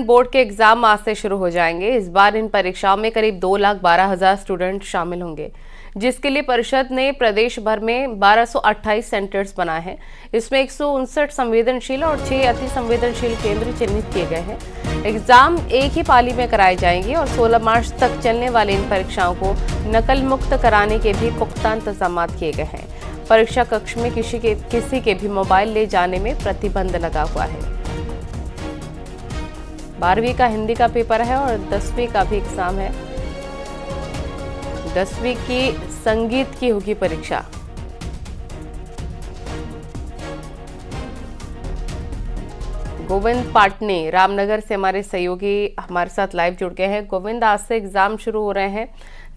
Board के exam आज से शुरू हो जाएंगे। इस बार इन परीक्षाओं में करीब 2,12,000 स्टूडेंट शामिल होंगे, जिसके लिए परिषद ने प्रदेश भर में 1228 सेंटर्स बनाए हैं। इसमें 159 संवेदनशील और 6 अति संवेदनशील केंद्र चिन्हित किए गए हैं। एग्जाम एक ही पाली में कराए जाएंगे और 16 मार्च तक चलने वाली इन परीक्षाओं को नकल मुक्त कराने के भी पुख्ता इंतजाम किए गए हैं। परीक्षा कक्ष में किसी के भी मोबाइल ले जाने में प्रतिबंध लगा हुआ है। 12वीं का हिंदी का पेपर है और 10वीं का भी एग्जाम है। 10वीं की संगीत की होगी परीक्षा। गोविंद पाटनी रामनगर से हमारे सहयोगी हमारे साथ लाइव जुड़ गए हैं। गोविंद, आज से एग्जाम शुरू हो रहे हैं।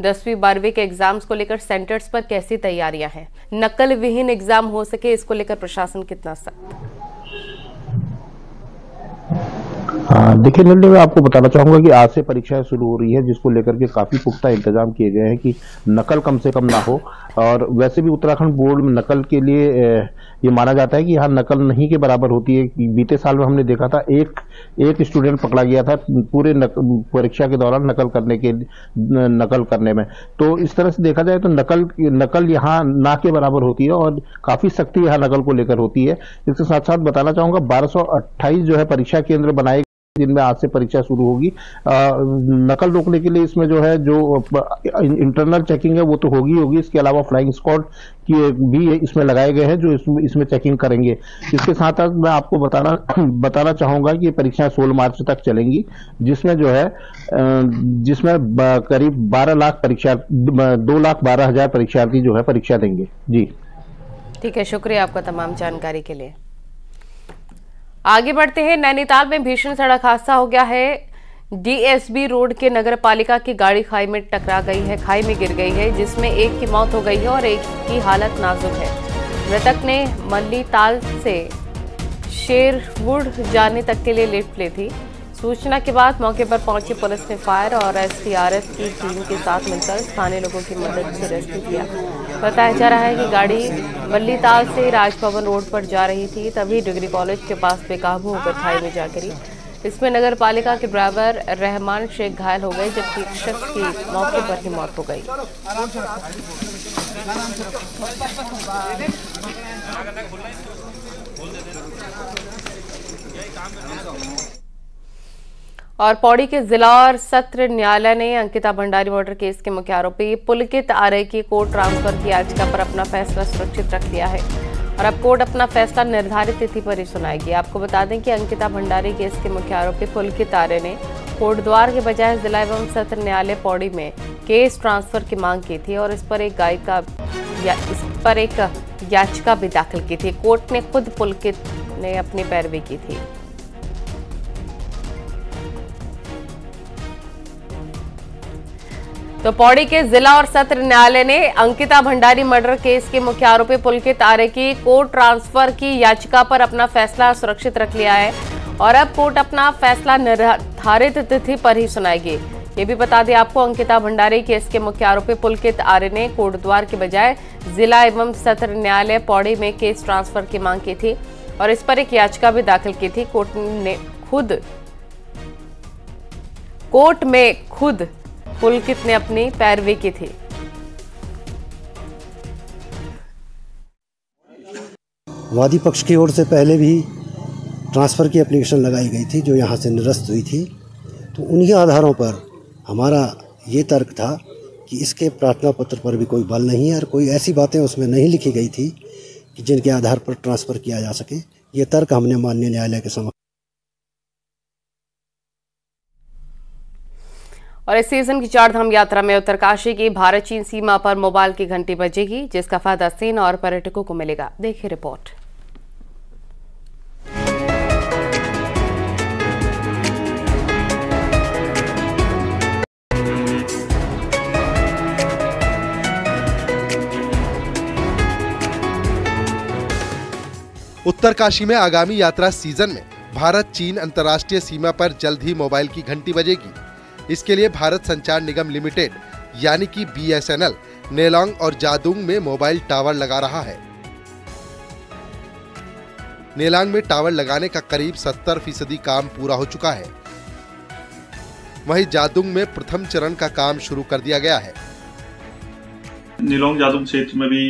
10वीं 12वीं के एग्जाम्स को लेकर सेंटर्स पर कैसी तैयारियां हैं? नकल विहीन एग्जाम हो सके, इसको लेकर प्रशासन कितना सख्त? देखिए निर्णय, मैं आपको बताना चाहूंगा कि आज से परीक्षाएं शुरू हो रही है, जिसको लेकर के काफी पुख्ता इंतजाम किए गए हैं कि नकल कम से कम ना हो। और वैसे भी उत्तराखंड बोर्ड में नकल के लिए ये माना जाता है कि यहाँ नकल नहीं के बराबर होती है। बीते साल में हमने देखा था एक स्टूडेंट पकड़ा गया था पूरे परीक्षा के दौरान नकल करने में। तो इस तरह से देखा जाए तो नकल यहाँ ना के बराबर होती है और काफी सख्ती यहाँ नकल को लेकर होती है। इसके साथ साथ बताना चाहूंगा 1228 जो है परीक्षा केंद्र बनाए जिनमें आज से परीक्षा शुरू होगी। नकल रोकने के लिए इसमें जो इंटरनल चेकिंग है वो तो होगी। इसके अलावा फ्लाइंग स्क्वाड की भी इसमें लगाए गए हैं जो इसमें चेकिंग करेंगे। इसके साथ साथ मैं आपको बताना चाहूंगा कि ये परीक्षाएं 16 मार्च तक चलेंगी, जिसमें करीब 2,12,000 परीक्षार्थी जो है परीक्षा देंगे। जी ठीक है, शुक्रिया आपका तमाम जानकारी के लिए। आगे बढ़ते हैं। नैनीताल में भीषण सड़क हादसा हो गया है। डीएसबी रोड के नगर पालिका की गाड़ी खाई में टकरा गई है, खाई में गिर गई है, जिसमें एक की मौत हो गई है और एक की हालत नाजुक है। मृतक ने मल्लीताल से शेरवुड जाने तक के लिए लिफ्ट ली थी। सूचना के बाद मौके पर पहुंची पुलिस ने फायर और एसडीआरएफ की टीम के साथ मिलकर स्थानीय लोगों की मदद से रेस्क्यू किया। बताया जा रहा है कि गाड़ी मल्लीताल से राजभवन रोड पर जा रही थी, तभी डिग्री कॉलेज के पास बेकाबू होकर खाई में जा गिरी। इसमें नगर पालिका के ड्राइवर रहमान शेख घायल हो गए, जबकि एक शख्स की मौके पर ही मौत हो गई। और पौड़ी के जिला और सत्र न्यायालय ने अंकिता भंडारी मर्डर केस के मुख्य आरोपी पुलकित आर्य की कोर्ट ट्रांसफर की याचिका पर अपना फैसला सुरक्षित रख लिया है और अब कोर्ट अपना फैसला निर्धारित तिथि पर ही सुनाएगी। आपको बता दें कि अंकिता भंडारी केस के मुख्य आरोपी पुलकित आर्य ने कोर्ट द्वार के बजाय जिला एवं सत्र न्यायालय पौड़ी में केस ट्रांसफर की मांग की थी और इस पर एक याचिका भी दाखिल की थी। कोर्ट ने खुद पुलकित ने अपनी पैरवी की थी। तो पौड़ी के जिला और सत्र न्यायालय ने अंकिता भंडारी मर्डर केस के मुख्य आरोपी पुलकित आर्य की कोर्ट ट्रांसफर की याचिका पर अपना फैसला सुरक्षित रख लिया है और अब कोर्ट अपना फैसला निर्धारित तिथि पर ही सुनाएगी। ये भी बता दें आपको, अंकिता भंडारी केस के मुख्य आरोपी पुलकित आर्य ने कोर्ट द्वार के बजाय जिला एवं सत्र न्यायालय पौड़ी में केस ट्रांसफर की मांग की थी और इस पर एक याचिका भी दाखिल की थी। कोर्ट में खुद पुलकित ने अपनी पैरवी की थी। वादी पक्ष की ओर से पहले भी ट्रांसफ़र की एप्लीकेशन लगाई गई थी जो यहाँ से निरस्त हुई थी, तो उन्हीं आधारों पर हमारा ये तर्क था कि इसके प्रार्थना पत्र पर भी कोई बल नहीं है और कोई ऐसी बातें उसमें नहीं लिखी गई थी कि जिनके आधार पर ट्रांसफ़र किया जा सके। ये तर्क हमने माननीय न्यायालय के समक्ष। और इस सीजन की चारधाम यात्रा में उत्तरकाशी की भारत चीन सीमा पर मोबाइल की घंटी बजेगी, जिसका फायदा सेना और पर्यटकों को मिलेगा। देखिए रिपोर्ट। उत्तरकाशी में आगामी यात्रा सीजन में भारत चीन अंतर्राष्ट्रीय सीमा पर जल्द ही मोबाइल की घंटी बजेगी। इसके लिए भारत संचार निगम लिमिटेड यानी कि BSNL नेलोंग और जादुंग में मोबाइल टावर लगा रहा है। नेलांग में टावर लगाने का करीब 70% काम पूरा हो चुका है। वहीं जादुंग में प्रथम चरण का काम शुरू कर दिया गया है। नीलोंग जादुंग क्षेत्र में भी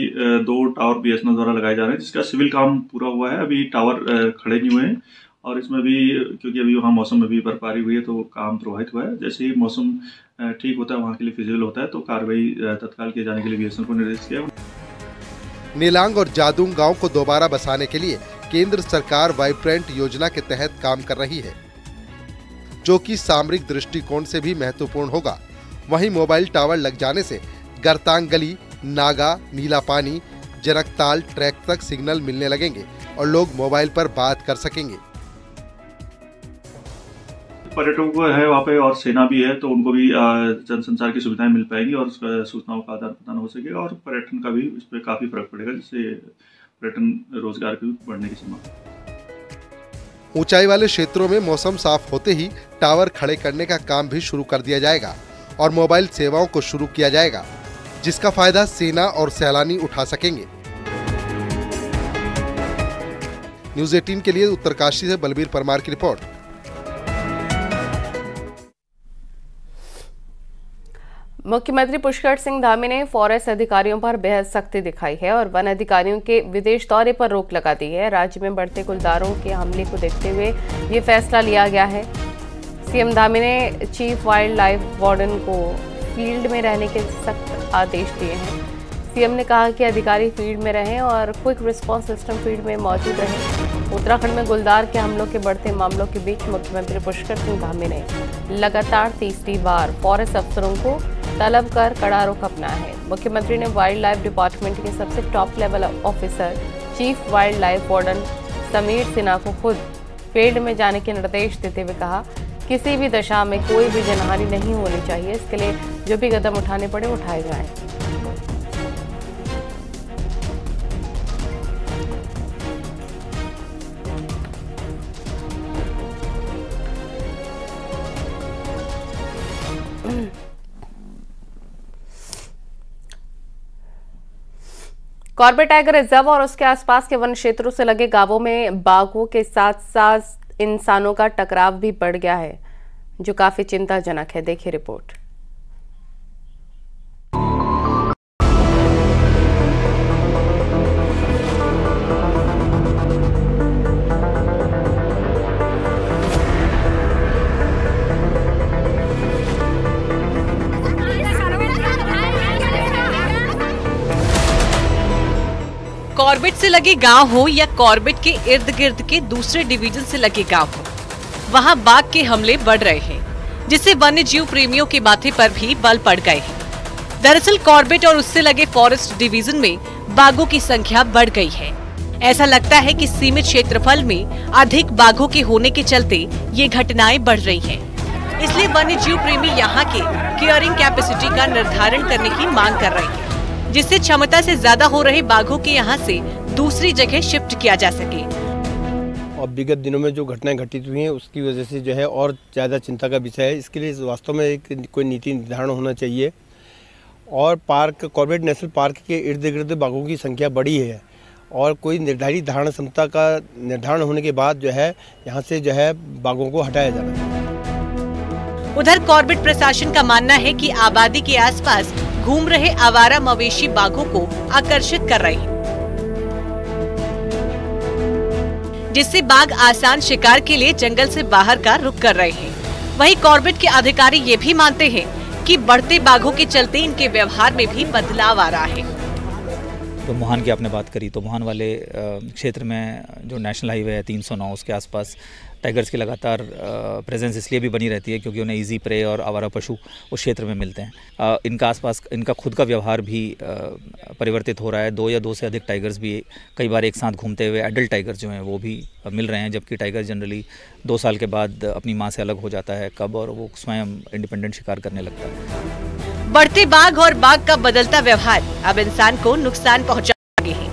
2 टावर बीएसएनएल द्वारा लगाए जा रहे हैं, जिसका सिविल काम पूरा हुआ है। अभी टावर खड़े नहीं हुए हैं और इसमें भी क्योंकि अभी वहाँ मौसम में भी बर्फबारी हुई है तो काम प्रभावित हुआ है। जैसे ही मौसम ठीक होता है, वहाँ के लिए फिजिबल होता है, तो कार्रवाई तत्काल किए जाने के लिए बीएसएनएल को निर्देश किया। नीलांग और जादुंग गांव को दोबारा बसाने के लिए केंद्र सरकार वाइब्रेंट योजना के तहत काम कर रही है, जो कि सामरिक दृष्टिकोण से भी महत्वपूर्ण होगा। वहीं मोबाइल टावर लग जाने से गरतांग गली, नागा, नीला पानी, जनकताल ट्रैक तक सिग्नल मिलने लगेंगे और लोग मोबाइल पर बात कर सकेंगे। पर्यटकों को है वहाँ पे और सेना भी है, तो उनको भी जनसंचार की सुविधाएं मिल पाएंगी और सूचनाओं का आदान प्रदान हो सकेगा और पर्यटन का भी इस पर काफी फर्क पड़ेगा, जिससे पर्यटन रोजगार के बढ़ने की संभावना। ऊंचाई वाले क्षेत्रों में मौसम साफ होते ही टावर खड़े करने का काम भी शुरू कर दिया जाएगा और मोबाइल सेवाओं को शुरू किया जाएगा, जिसका फायदा सेना और सैलानी उठा सकेंगे। न्यूज़ 18 के लिए उत्तरकाशी से बलबीर परमार की रिपोर्ट। मुख्यमंत्री पुष्कर सिंह धामी ने फॉरेस्ट अधिकारियों पर बेहद सख्ती दिखाई है और वन अधिकारियों के विदेश दौरे पर रोक लगा दी है। राज्य में बढ़ते गुलदारों के हमले को देखते हुए ये फैसला लिया गया है। सीएम धामी ने चीफ वाइल्ड लाइफ वार्डन को फील्ड में रहने के सख्त आदेश दिए हैं। सीएम ने कहा कि अधिकारी फील्ड में रहें और क्विक रिस्पांस सिस्टम फील्ड में मौजूद रहें। उत्तराखंड में गुलदार के हमलों के बढ़ते मामलों के बीच मुख्यमंत्री पुष्कर सिंह धामी ने लगातार तीसरी बार फॉरेस्ट अफसरों को तलब कर कड़ा रुख अपनाया है। मुख्यमंत्री ने वाइल्ड लाइफ डिपार्टमेंट के सबसे top level officer chief wild life warden Sameer Sinha को खुद फील्ड में जाने के निर्देश देते हुए कहा, किसी भी दशा में कोई भी जनहानि नहीं होनी चाहिए। इसके लिए जो भी कदम उठाने पड़े उठाए जाएं। कॉर्बेट टाइगर रिजर्व और उसके आसपास के वन क्षेत्रों से लगे गांवों में बाघों के साथ साथ इंसानों का टकराव भी बढ़ गया है, जो काफी चिंताजनक है। देखिए रिपोर्ट। कॉर्बेट से लगे गांव हो या कॉर्बेट के इर्द गिर्द के दूसरे डिवीजन से लगे गांव हो, वहां बाघ के हमले बढ़ रहे हैं, जिससे वन्य जीव प्रेमियों के माथे पर भी बल पड़ गए हैं। दरअसल कॉर्बेट और उससे लगे फॉरेस्ट डिवीजन में बाघों की संख्या बढ़ गई है। ऐसा लगता है कि सीमित क्षेत्रफल में अधिक बाघों के होने के चलते ये घटनाएं बढ़ रही हैं। इसलिए वन्य जीव प्रेमी यहाँ के केयरिंग कैपेसिटी का निर्धारण करने की मांग कर रहे हैं, जिससे क्षमता से ज्यादा हो रहे बाघों के यहाँ से दूसरी जगह शिफ्ट किया जा सके। और विगत दिनों में जो घटनाएं घटित हुई हैं उसकी वजह से जो है और ज़्यादा चिंता का विषय है। इसके लिए वास्तव में एक कोई नीति निर्धारण होना चाहिए और पार्क कॉर्बेट नेशनल पार्क के इर्द गिर्द बाघों की संख्या बड़ी है और कोई निर्धारित धारण क्षमता का निर्धारण होने के बाद जो है यहाँ से जो है बाघों को हटाया जाना चाहिए। उधर कॉर्बेट प्रशासन का मानना है कि आबादी के आसपास घूम रहे आवारा मवेशी बाघों को आकर्षित कर रहे हैं, जिससे बाघ आसान शिकार के लिए जंगल से बाहर का रुख कर रहे हैं। वहीं कॉर्बेट के अधिकारी ये भी मानते हैं कि बढ़ते बाघों के चलते इनके व्यवहार में भी बदलाव आ रहा है। तो मोहान की आपने बात करी, तो मोहान वाले क्षेत्र में जो नेशनल हाईवे है 309, उसके आसपास टाइगर्स की लगातार प्रेजेंस इसलिए भी बनी रहती है क्योंकि उन्हें इजी प्रे और आवारा पशु उस क्षेत्र में मिलते हैं। इनका आसपास इनका खुद का व्यवहार भी परिवर्तित हो रहा है। 2 या 2 से अधिक टाइगर्स भी कई बार एक साथ घूमते हुए एडल्ट टाइगर जो हैं वो भी मिल रहे हैं, जबकि टाइगर जनरली 2 साल के बाद अपनी माँ से अलग हो जाता है कब और वो स्वयं इंडिपेंडेंट शिकार करने लगता है। बढ़ते बाघ और बाघ का बदलता व्यवहार अब इंसान को नुकसान पहुँचा रहे हैं।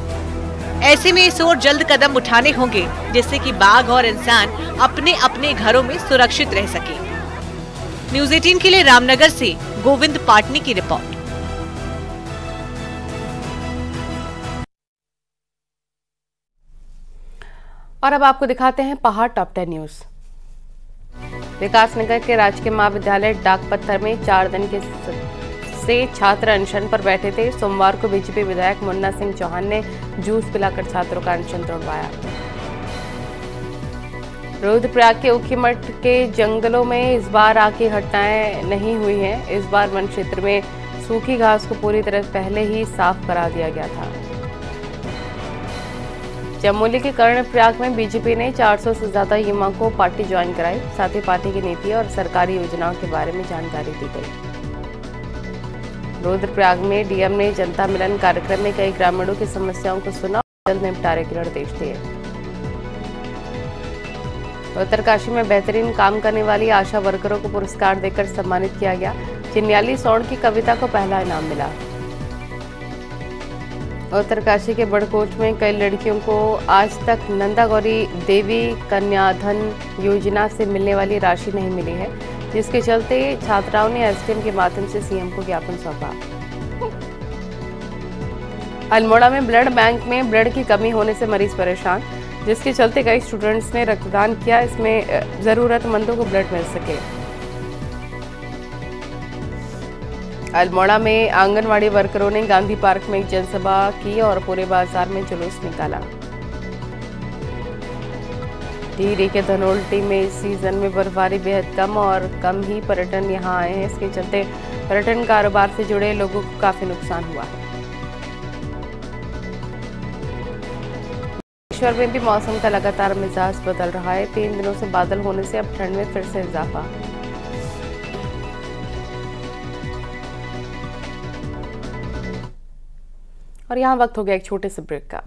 ऐसे में इस ओर जल्द कदम उठाने होंगे, जिससे कि बाघ और इंसान अपने अपने घरों में सुरक्षित रह सके। न्यूज़ 18 के लिए रामनगर से गोविंद पाटनी की रिपोर्ट। और अब आपको दिखाते हैं पहाड़ टॉप 10 न्यूज। विकासनगर के राजकीय महाविद्यालय डाकपत्थर में 4 दिन से छात्र अनशन पर बैठे थे। सोमवार को बीजेपी विधायक मुन्ना सिंह चौहान ने जूस पिलाकर छात्रों का अनशन तोड़वाया। रुद्रप्रयाग के ऊखीमठ के जंगलों में इस बार आग की घटनाएं नहीं हुई हैं। इस बार वन क्षेत्र में सूखी घास को पूरी तरह पहले ही साफ करा दिया गया था। चमोली के कर्णप्रयाग में बीजेपी ने 400 से ज्यादा युवाओं को पार्टी ज्वाइन कराई। साथ ही पार्टी की नीति और सरकारी योजनाओं के बारे में जानकारी दी गई। रुद्रप्रयाग में डीएम ने जनता मिलन कार्यक्रम में कई ग्रामीणों की समस्याओं को सुना और जल्द निपटारे के निर्देश दिए। उत्तरकाशी में बेहतरीन काम करने वाली आशा वर्करों को पुरस्कार देकर सम्मानित किया गया। चिन्याली सौण की कविता को पहला इनाम मिला। उत्तरकाशी के बड़कोट में कई लड़कियों को आज तक नंदा गौरी देवी कन्याधन योजना से मिलने वाली राशि नहीं मिली है, जिसके चलते छात्राओं ने एसडीएम के माध्यम से सीएम को ज्ञापन सौंपा। अल्मोड़ा में ब्लड बैंक में ब्लड की कमी होने से मरीज परेशान, जिसके चलते कई स्टूडेंट्स ने रक्तदान किया। इसमें जरूरतमंदों को ब्लड मिल सके। अल्मोड़ा में आंगनवाड़ी वर्करों ने गांधी पार्क में एक जनसभा की और पूरे बाजार में जुलूस निकाला। टिहरी के धनोल्टी में इस सीजन में बर्फबारी बेहद कम और कम ही पर्यटन यहां आए हैं। इसके चलते पर्यटन कारोबार से जुड़े लोगों को काफी नुकसान हुआ है। बागेश्वर में भी मौसम का लगातार मिजाज बदल रहा है। 3 दिनों से बादल होने से अब ठंड में फिर से इजाफा। और यहाँ वक्त हो गया एक छोटे से ब्रेक का।